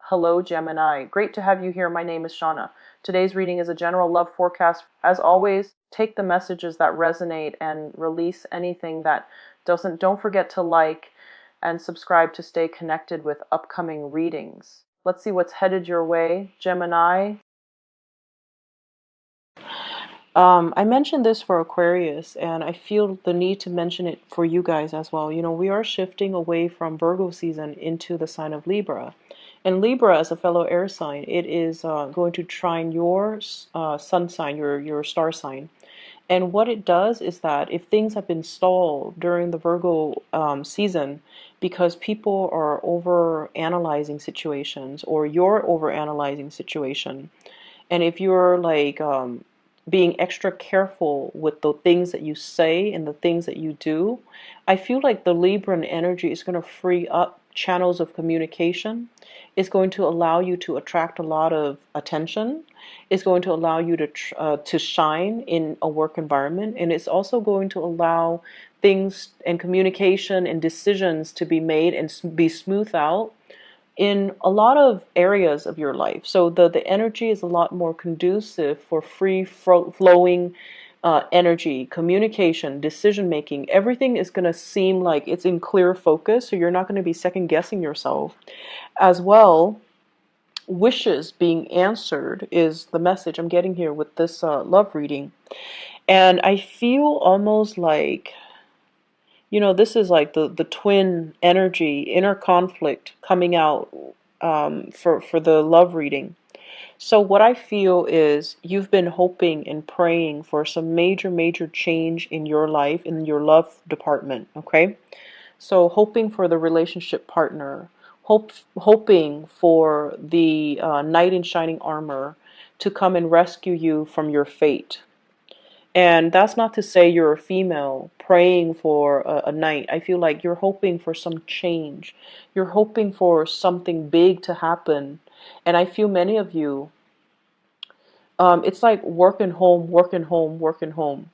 Hello, Gemini. Great to have you here. My name is Shauna. Today's reading is a general love forecast. As always, take the messages that resonate and release anything that doesn't. Don't forget to like and subscribe to stay connected with upcoming readings. Let's see what's headed your way, Gemini. I mentioned this for Aquarius, and I feel the need to mention it for you guys as well. You know, we are shifting away from Virgo season into the sign of Libra. And Libra, as a fellow air sign, it is going to trine your sun sign, your star sign. And what it does is that if things have been stalled during the Virgo season because people are over analyzing situations or you're over analyzing situation, and if you're like being extra careful with the things that you say and the things that you do, I feel like the Libran energy is going to free up channels of communication. It's going to allow you to attract a lot of attention. It's going to allow you to shine in a work environment, and it's also going to allow things and communication and decisions to be made and be smoothed out in a lot of areas of your life. So the energy is a lot more conducive for free flowing energy, communication, decision making. Everything is going to seem like it's in clear focus, so you're not going to be second guessing yourself. As well, wishes being answered is the message I'm getting here with this love reading. And I feel almost like, you know, this is like the twin energy, inner conflict coming out for the love reading. So what I feel is you've been hoping and praying for some major change in your life, in your love department, okay? So hoping for the relationship partner, hoping for the knight in shining armor to come and rescue you from your fate. And that's not to say you're a female praying for a knight. I feel like you're hoping for some change. You're hoping for something big to happen. And I feel many of you, it's like working home, working home, working home.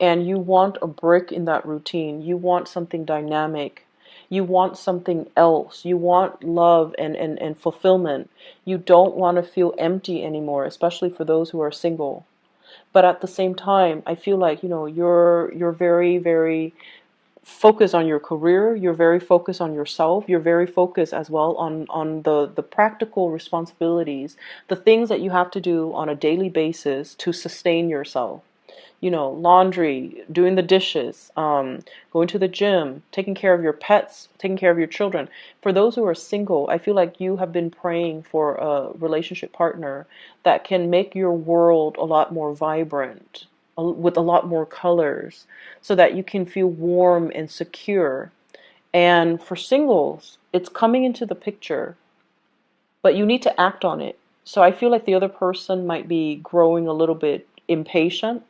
And you want a break in that routine. You want something dynamic. You want something else. You want love and fulfillment. You don't want to feel empty anymore, especially for those who are single. But at the same time, I feel like, you know, you're very focused on your career. You're very focused on yourself. You're very focused as well on the practical responsibilities, the things that you have to do on a daily basis to sustain yourself. You know, laundry, doing the dishes, going to the gym, taking care of your pets, taking care of your children. For those who are single, I feel like you have been praying for a relationship partner that can make your world a lot more vibrant, with a lot more colors, so that you can feel warm and secure. And for singles, it's coming into the picture, but you need to act on it. So I feel like the other person might be growing a little bit impatient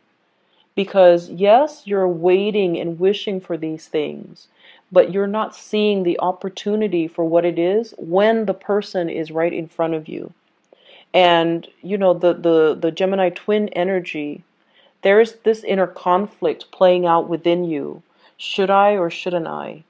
because, yes, you're waiting and wishing for these things, but you're not seeing the opportunity for what it is when the person is right in front of you. And, you know, the Gemini twin energy, there's this inner conflict playing out within you. Should I or shouldn't I?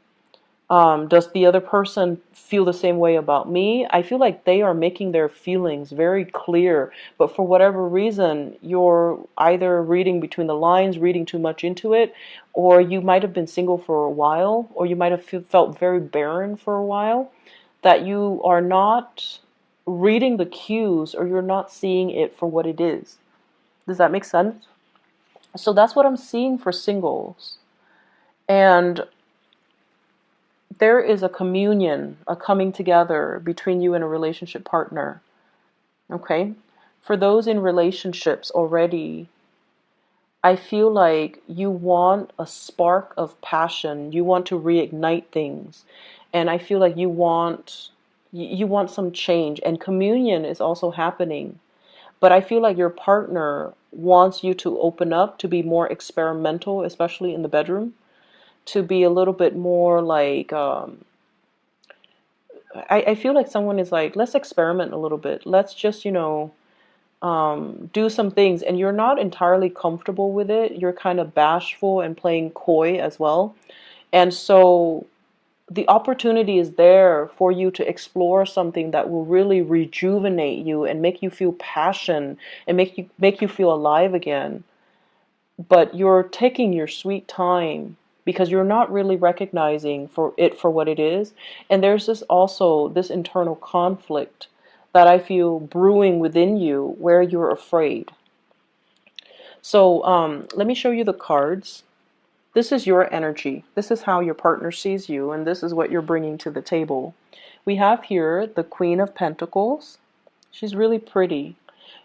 Does the other person feel the same way about me? I feel like they are making their feelings very clear, but for whatever reason, you're either reading between the lines, reading too much into it, or you might have been single for a while, or you might have felt very barren for a while, that you are not reading the cues or you're not seeing it for what it is. Does that make sense? So that's what I'm seeing for singles. And there is a communion, a coming together between you and a relationship partner. Okay? For those in relationships already, I feel like you want a spark of passion. You want to reignite things. And I feel like you want some change, and communion is also happening. But I feel like your partner wants you to open up, to be more experimental, especially in the bedroom, to be a little bit more like I feel like someone is like, let's experiment a little bit. Let's just, do some things. And you're not entirely comfortable with it. You're kind of bashful and playing coy as well. And so the opportunity is there for you to explore something that will really rejuvenate you and make you feel passion and make you feel alive again. But you're taking your sweet time because you're not really recognizing for it for what it is. And there's this internal conflict that I feel brewing within you where you're afraid. So let me show you the cards. This is your energy. This is how your partner sees you, and this is what you're bringing to the table. We have here the Queen of Pentacles. She's really pretty.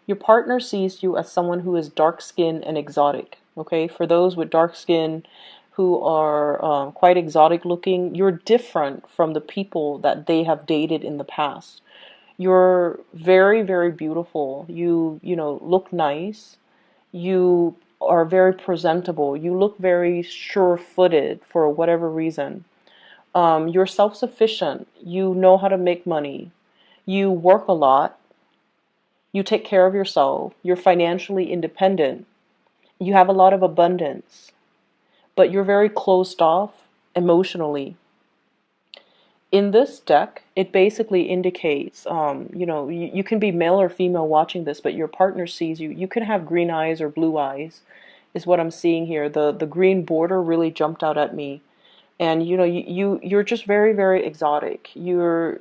Your partner sees you as someone who is dark-skinned and exotic. Okay, for those with dark skin who are quite exotic looking, you're different from the people that they have dated in the past. You're very, very beautiful. You look nice. You are very presentable. You look very sure-footed for whatever reason. You're self-sufficient. You know how to make money. You work a lot. You take care of yourself. You're financially independent. You have a lot of abundance, but you're very closed off emotionally. In this deck, it basically indicates, you can be male or female watching this, but your partner sees you. You can have green eyes or blue eyes, is what I'm seeing here. The green border really jumped out at me. And, you're just very, very exotic. You're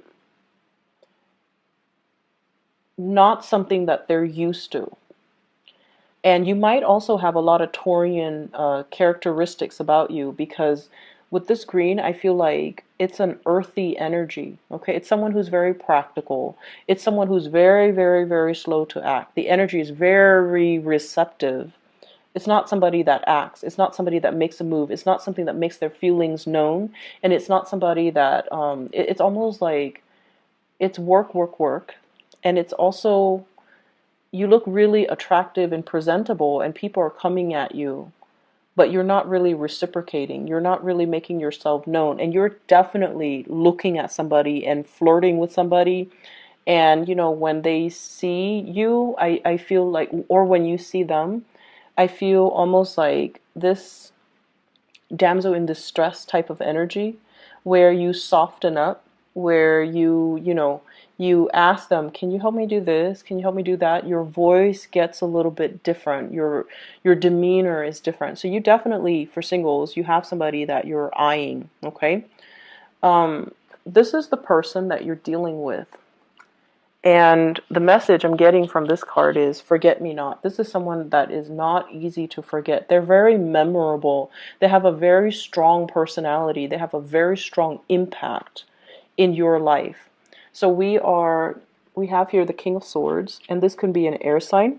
not something that they're used to. And you might also have a lot of Taurian characteristics about you, because with this green, I feel like it's an earthy energy. Okay, it's someone who's very practical. It's someone who's very, very, very slow to act. The energy is very receptive. It's not somebody that acts. It's not somebody that makes a move. It's not something that makes their feelings known. And it's not somebody that, it's almost like it's work, work, work. And it's also, you look really attractive and presentable, and people are coming at you, but you're not really reciprocating. You're not really making yourself known. And you're definitely looking at somebody and flirting with somebody. And, when they see you, I feel like, or when you see them, I feel almost like this damsel in distress type of energy, where you soften up, where you ask them, can you help me do this? Can you help me do that? Your voice gets a little bit different. Your demeanor is different. So you definitely, for singles, you have somebody that you're eyeing, okay? This is the person that you're dealing with. And the message I'm getting from this card is forget me not. This is someone that is not easy to forget. They're very memorable. They have a very strong personality. They have a very strong impact in your life. So we have here the King of Swords, and this can be an air sign,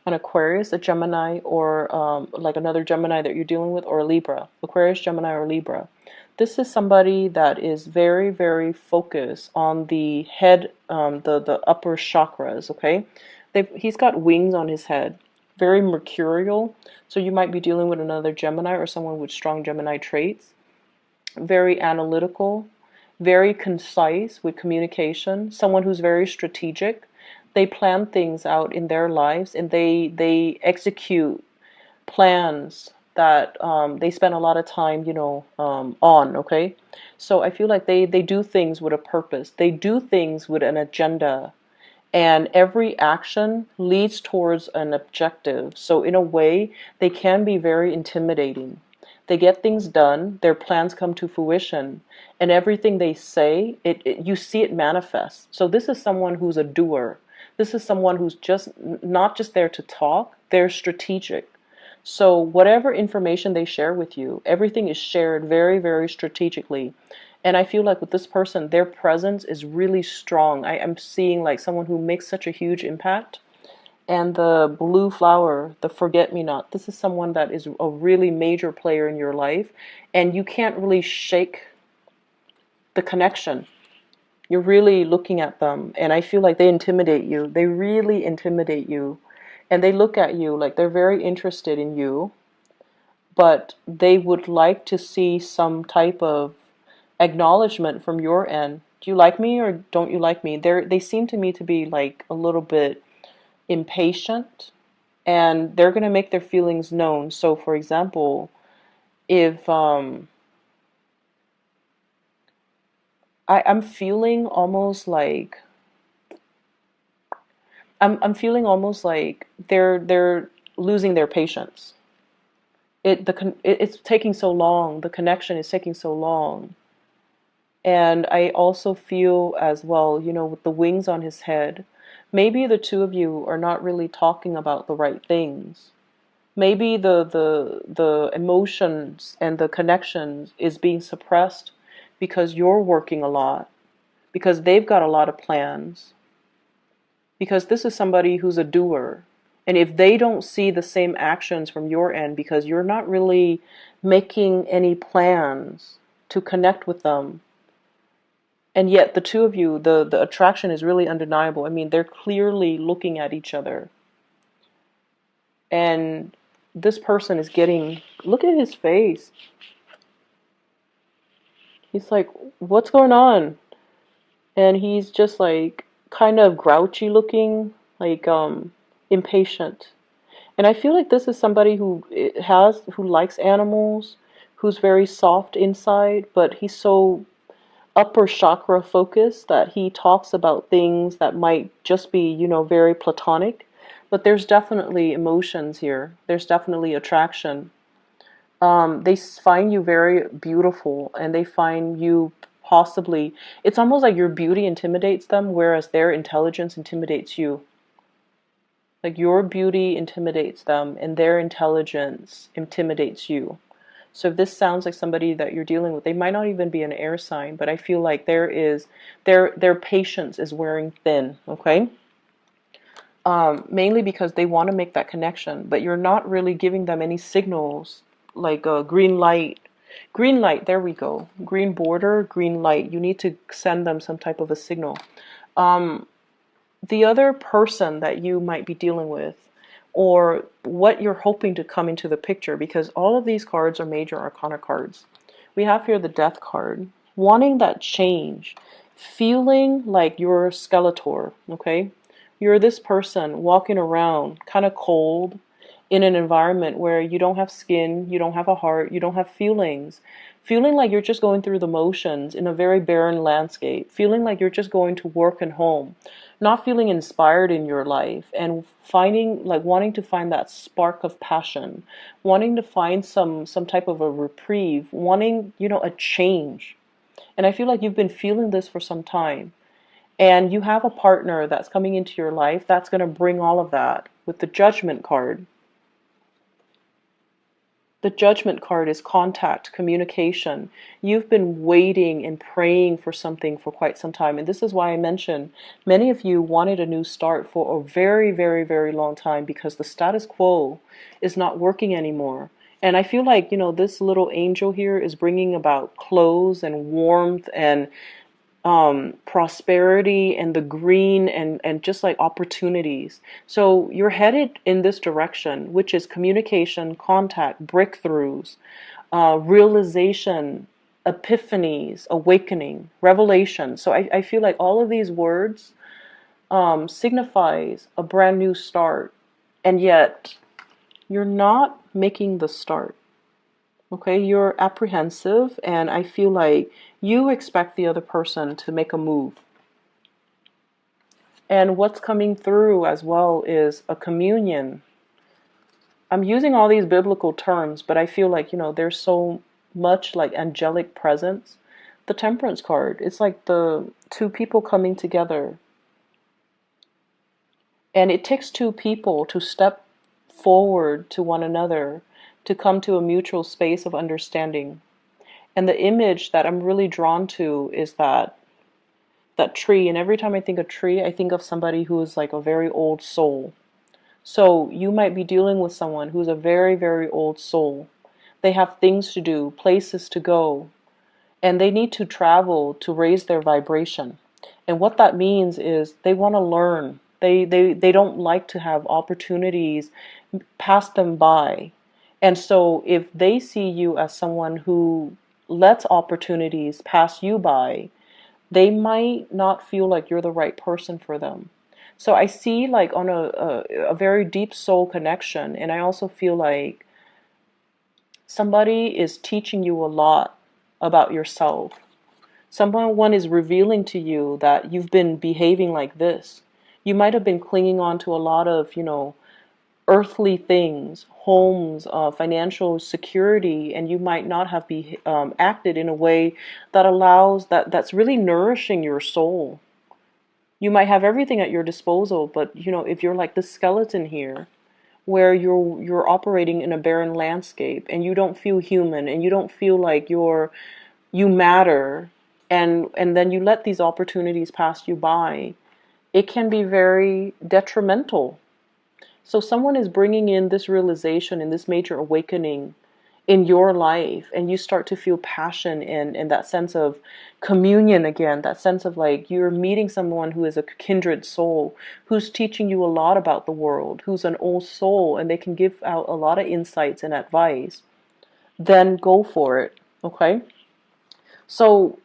an Aquarius, a Gemini, or like another Gemini that you're dealing with, or a Libra. Aquarius, Gemini, or Libra. This is somebody that is very, very focused on the head, the upper chakras, okay? He's got wings on his head, very mercurial. So you might be dealing with another Gemini or someone with strong Gemini traits. Very analytical, very concise with communication, someone who's very strategic. They plan things out in their lives, and they execute plans that they spend a lot of time, on, okay? So I feel like they do things with a purpose. They do things with an agenda, and every action leads towards an objective. So in a way, they can be very intimidating. They get things done, their plans come to fruition, and everything they say, you see it manifest. So this is someone who's a doer. This is someone who's just not just there to talk, they're strategic. So whatever information they share with you, everything is shared very, very strategically. And I feel like with this person, their presence is really strong. I am seeing like someone who makes such a huge impact. And the blue flower, the forget-me-not, this is someone that is a really major player in your life. And you can't really shake the connection. You're really looking at them. And I feel like they intimidate you. They really intimidate you. And they look at you like they're very interested in you, but they would like to see some type of acknowledgement from your end. Do you like me or don't you like me? They seem to me to be like a little bit impatient, and they're going to make their feelings known. So for example, if I'm feeling almost like I'm feeling almost like they're losing their patience. It's taking so long. The connection is taking so long. And I also feel as well, with the wings on his head, maybe the two of you are not really talking about the right things. Maybe the emotions and the connections is being suppressed because you're working a lot, because they've got a lot of plans, because this is somebody who's a doer. And if they don't see the same actions from your end because you're not really making any plans to connect with them, and yet the two of you, the attraction is really undeniable. I mean, they're clearly looking at each other. And this person is getting, look at his face. He's like, what's going on? And he's just like kind of grouchy looking, like impatient. And I feel like this is somebody who likes animals, who's very soft inside, but he's so upper chakra focused that he talks about things that might just be, very platonic. But there's definitely emotions here. There's definitely attraction. They find you very beautiful, and they find you possibly, it's almost like your beauty intimidates them, whereas their intelligence intimidates you. Like your beauty intimidates them, and their intelligence intimidates you. So if this sounds like somebody that you're dealing with, they might not even be an air sign, but I feel like their patience is wearing thin, okay? Mainly because they want to make that connection, but you're not really giving them any signals like a green light. Green light, there we go. Green border, green light. You need to send them some type of a signal. The other person that you might be dealing with, or what you're hoping to come into the picture, because all of these cards are major arcana cards. We have here the Death card, wanting that change, feeling like you're a Skeletor, okay? You're this person walking around kind of cold in an environment where you don't have skin, you don't have a heart, you don't have feelings. Feeling like you're just going through the motions in a very barren landscape. Feeling like you're just going to work and home. Not feeling inspired in your life, and finding, like, wanting to find that spark of passion. Wanting to find some type of a reprieve. Wanting, a change. And I feel like you've been feeling this for some time. And you have a partner that's coming into your life that's going to bring all of that with the Judgment card. The Judgment card is contact, communication. You've been waiting and praying for something for quite some time. And this is why I mentioned many of you wanted a new start for a very, very, very long time, because the status quo is not working anymore. And I feel like, this little angel here is bringing about clothes and warmth and prosperity and the green and just like opportunities. So you're headed in this direction, which is communication, contact, breakthroughs, realization, epiphanies, awakening, revelation. So I feel like all of these words signifies a brand new start, and yet you're not making the start. Okay, you're apprehensive, and I feel like you expect the other person to make a move. And what's coming through as well is a communion. I'm using all these biblical terms, but I feel like, there's so much like angelic presence. The Temperance card, it's like the two people coming together. And it takes two people to step forward to one another to come to a mutual space of understanding. And the image that I'm really drawn to is that tree. And every time I think of tree, I think of somebody who is like a very old soul. So you might be dealing with someone who's a very, very old soul. They have things to do, places to go, and they need to travel to raise their vibration. And what that means is they want to learn. They don't like to have opportunities pass them by. And so if they see you as someone who lets opportunities pass you by, they might not feel like you're the right person for them. So I see like on a very deep soul connection, and I also feel like somebody is teaching you a lot about yourself. Someone is revealing to you that you've been behaving like this. You might have been clinging on to a lot of, earthly things, homes, financial security, and you might not have acted in a way that allows that's really nourishing your soul. You might have everything at your disposal, but if you're like the skeleton here, where you're operating in a barren landscape and you don't feel human and you don't feel like you matter, and then you let these opportunities pass you by, it can be very detrimental. So someone is bringing in this realization and this major awakening in your life, and you start to feel passion and that sense of communion again, that sense of like you're meeting someone who is a kindred soul, who's teaching you a lot about the world, who's an old soul, and they can give out a lot of insights and advice. Then go for it, okay? So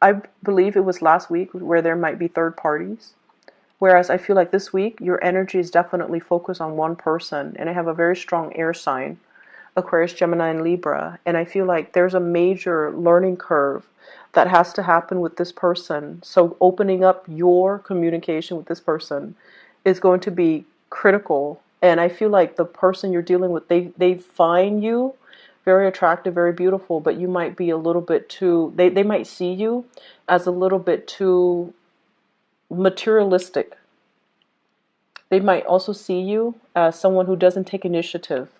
I believe it was last week where there might be third parties. Whereas I feel like this week, your energy is definitely focused on one person. And I have a very strong air sign, Aquarius, Gemini, and Libra. And I feel like there's a major learning curve that has to happen with this person. So opening up your communication with this person is going to be critical. And I feel like the person you're dealing with, they find you very attractive, very beautiful, but you might be a little bit too, they might see you as a little bit too materialistic. They might also see you as someone who doesn't take initiative,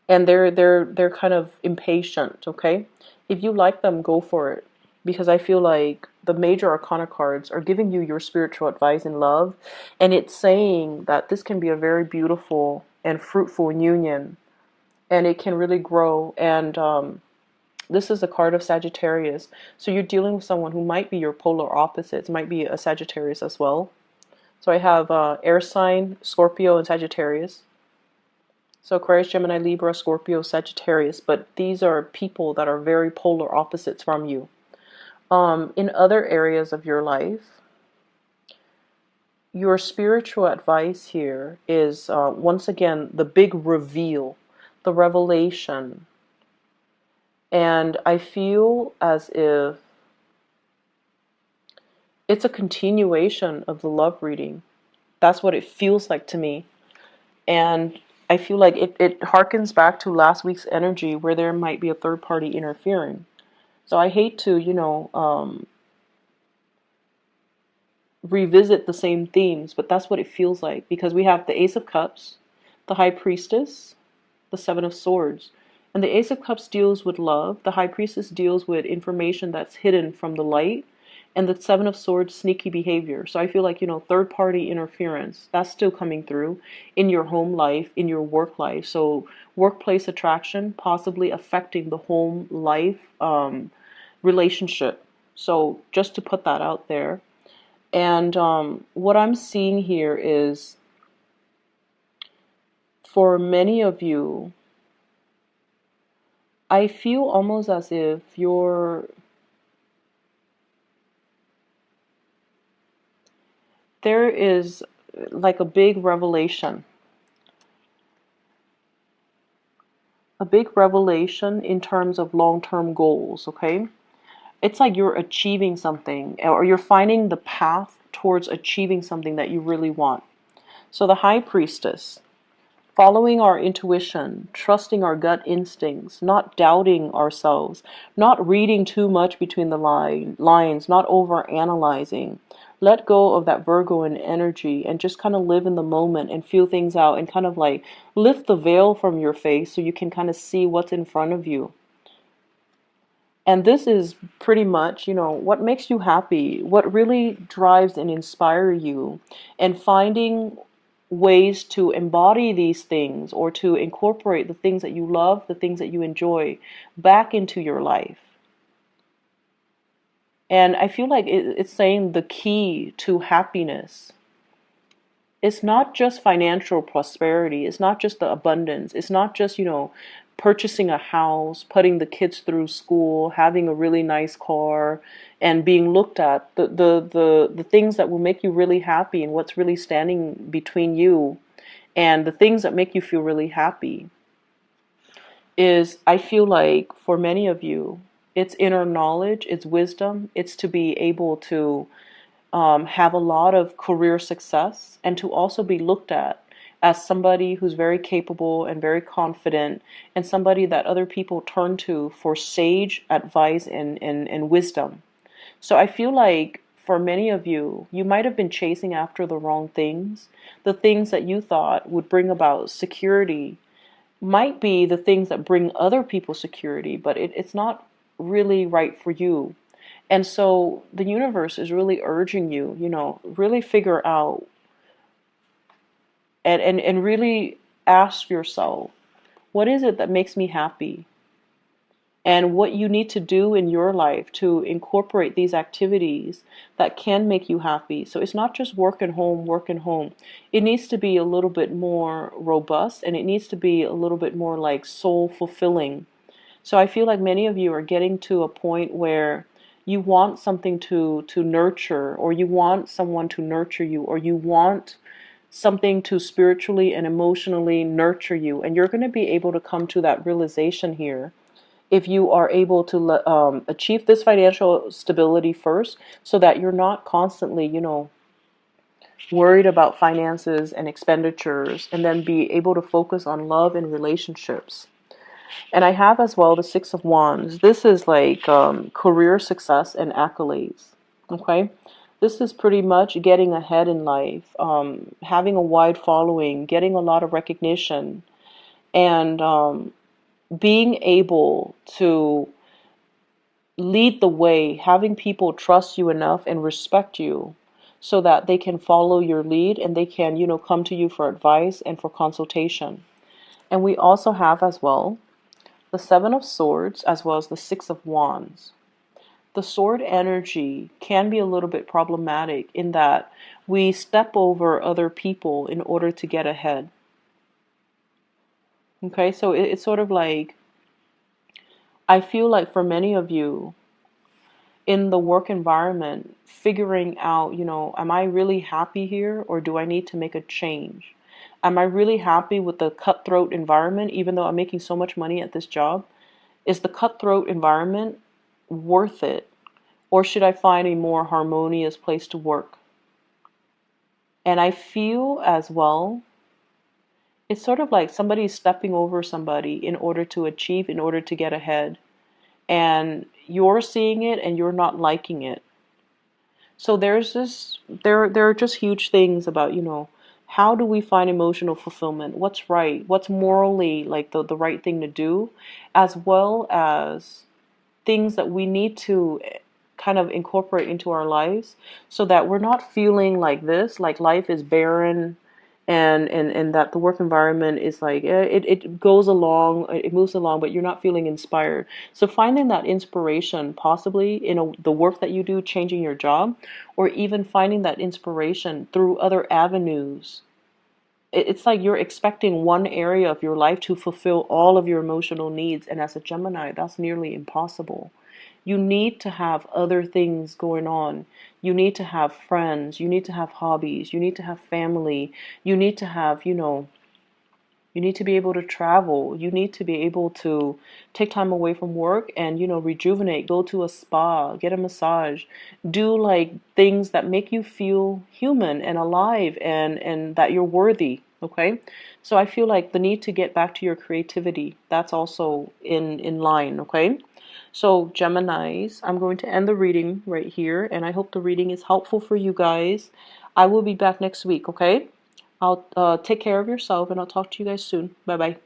and they're kind of impatient, okay? If you like them, go for it, because I feel like the major arcana cards are giving you your spiritual advice in love, and it's saying that this can be a very beautiful and fruitful union, and it can really grow. And this is a card of Sagittarius, so you're dealing with someone who might be your polar opposites, might be a Sagittarius as well. So I have air sign, Scorpio, and Sagittarius. So Aquarius, Gemini, Libra, Scorpio, Sagittarius. But these are people that are very polar opposites from you. In other areas of your life, your spiritual advice here is, once again, the big reveal, the revelation. And I feel as if it's a continuation of the love reading. That's what it feels like to me. And I feel like it harkens back to last week's energy where there might be a third party interfering. So I hate to, revisit the same themes, but that's what it feels like, because we have the Ace of Cups, the High Priestess, the Seven of Swords. And the Ace of Cups deals with love. The High Priestess deals with information that's hidden from the light. And the Seven of Swords, sneaky behavior. So I feel like, third party interference, that's still coming through in your home life, in your work life. So workplace attraction possibly affecting the home life relationship. So just to put that out there. And what I'm seeing here is, for many of you, I feel almost as if there is like a big revelation in terms of long-term goals, okay? It's like you're achieving something, or you're finding the path towards achieving something that you really want. So the High Priestess, following our intuition, trusting our gut instincts, not doubting ourselves, not reading too much between the lines, not over analyzing. Let go of that Virgoan energy and just kind of live in the moment and feel things out, and kind of like lift the veil from your face so you can kind of see what's in front of you. And this is pretty much, what makes you happy, what really drives and inspires you, and finding ways to embody these things, or to incorporate the things that you love, the things that you enjoy, back into your life. And I feel like it's saying the key to happiness, it's not just financial prosperity. It's not just the abundance. It's not just, purchasing a house, putting the kids through school, having a really nice car, and being looked at. The things that will make you really happy, and what's really standing between you and the things that make you feel really happy, is, I feel like, for many of you, It's inner knowledge, it's wisdom, it's to be able to have a lot of career success, and to also be looked at as somebody who's very capable and very confident, and somebody that other people turn to for sage advice and wisdom. So I feel like for many of you, you might have been chasing after the wrong things. The things that you thought would bring about security might be the things that bring other people security, but it's not really right for you. And so the universe is really urging you, really figure out and really ask yourself, what is it that makes me happy? And what you need to do in your life to incorporate these activities that can make you happy. So it's not just work and home, work and home. It needs to be a little bit more robust, and it needs to be a little bit more like soul fulfilling. So I feel like many of you are getting to a point where you want something to nurture, or you want someone to nurture you, or you want something to spiritually and emotionally nurture you. And you're going to be able to come to that realization here if you are able to achieve this financial stability first, so that you're not constantly, worried about finances and expenditures, and then be able to focus on love and relationships. And I have as well the Six of Wands. This is like career success and accolades. Okay? This is pretty much getting ahead in life, having a wide following, getting a lot of recognition, and being able to lead the way, having people trust you enough and respect you so that they can follow your lead, and they can, come to you for advice and for consultation. And we also have as well the Seven of Swords as well as the Six of Wands. The sword energy can be a little bit problematic in that we step over other people in order to get ahead. Okay, so it's sort of like, I feel like for many of you in the work environment, figuring out, am I really happy here, or do I need to make a change? Am I really happy with the cutthroat environment, even though I'm making so much money at this job? Is the cutthroat environment worth it? Or should I find a more harmonious place to work? And I feel as well, it's sort of like somebody stepping over somebody in order to achieve, in order to get ahead. And you're seeing it and you're not liking it. So there are just huge things about, how do we find emotional fulfillment? What's right? What's morally like the right thing to do, as well as things that we need to kind of incorporate into our lives so that we're not feeling like this, like life is barren, and that the work environment is like, it goes along, it moves along, but you're not feeling inspired. So finding that inspiration possibly in the work that you do, changing your job, or even finding that inspiration through other avenues. It's like you're expecting one area of your life to fulfill all of your emotional needs, and as a Gemini, that's nearly impossible. You need to have other things going on. You need to have friends. You need to have hobbies. You need to have family. You need to have, you need to be able to travel. You need to be able to take time away from work and, rejuvenate, go to a spa, get a massage, do like things that make you feel human and alive, and that you're worthy. Okay. So I feel like the need to get back to your creativity, that's also in line. Okay. So Geminis, I'm going to end the reading right here, and I hope the reading is helpful for you guys. I will be back next week. Okay. I'll take care of yourself, and I'll talk to you guys soon. Bye bye.